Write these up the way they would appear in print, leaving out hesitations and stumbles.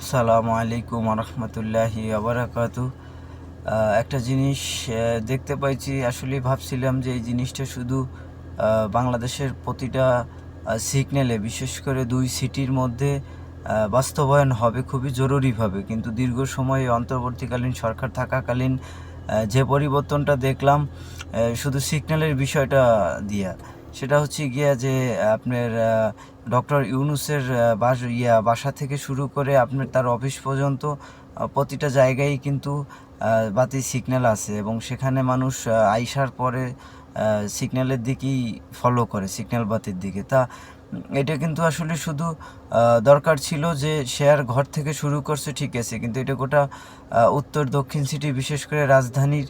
আসসালামু আলাইকুম রহমতুল্লাহি আবরাকাতু। একটা জিনিস দেখতে পাইছি, আসলে ভাবছিলাম যে এই জিনিসটা শুধু বাংলাদেশের প্রতিটা সিগন্যালে, বিশেষ করে দুই সিটির মধ্যে বাস্তবায়ন হবে খুবই জরুরিভাবে। কিন্তু দীর্ঘ সময় অন্তর্বর্তীকালীন সরকার থাকাকালীন যে পরিবর্তনটা দেখলাম শুধু সিগন্যালের বিষয়টা দিয়া, সেটা হচ্ছে গিয়া যে আপনার ডক্টর ইউনূসের বাসা থেকে শুরু করে আপনার তার অফিস পর্যন্ত প্রতিটা জায়গায় কিন্তু বাতি সিগন্যাল আছে, এবং সেখানে মানুষ আইসার পরে সিগন্যালের দিকেই ফলো করে, সিগন্যাল বাতির দিকে। এটা কিন্তু আসলে শুধু দরকার ছিল যে শেয়ার ঘর থেকে শুরু করছে, ঠিক আছে, কিন্তু এটা গোটা উত্তর দক্ষিণ সিটি, বিশেষ করে রাজধানীর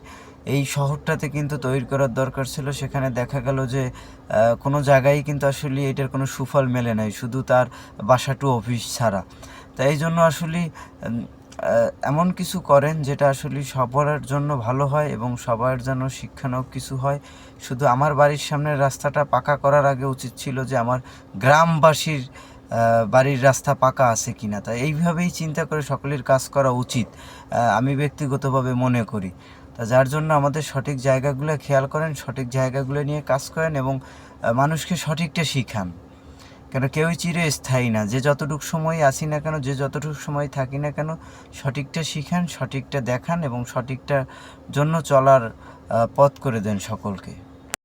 এই শহরটাতে কিন্তু তৈরি করার দরকার ছিল। সেখানে দেখা গেল যে কোনো জায়গায় কিন্তু আসলে এটার কোনো সুফল মেলে নাই, শুধু তার বাসা টু অফিস ছাড়া। তাই এই জন্য আসলে এমন কিছু করেন যেটা আসলে সবার জন্য ভালো হয় এবং সবার জন্য শিক্ষণীয় কিছু হয়। শুধু আমার বাড়ির সামনের রাস্তাটা পাকা করার আগে উচিত ছিল যে আমার গ্রামবাসীর বাড়ির রাস্তা পাকা আছে কিনা। তাই এইভাবেই চিন্তা করে সকলের কাজ করা উচিত, আমি ব্যক্তিগতভাবে মনে করি। যার জন্য আমাদের সঠিক জায়গাগুলো খেয়াল করেন, সঠিক জায়গাগুলো নিয়ে কাজ করেন এবং মানুষকে সঠিকটা শিখান। কেন কেউই চিরস্থায়ী না, যে যতটুকু সময় আসি না কেন, যে যতটুকু সময় থাকি না কেন, সঠিকটা শিখান, সঠিকটা দেখান এবং সঠিকটার জন্য চলার পথ করে দেন সকলকে।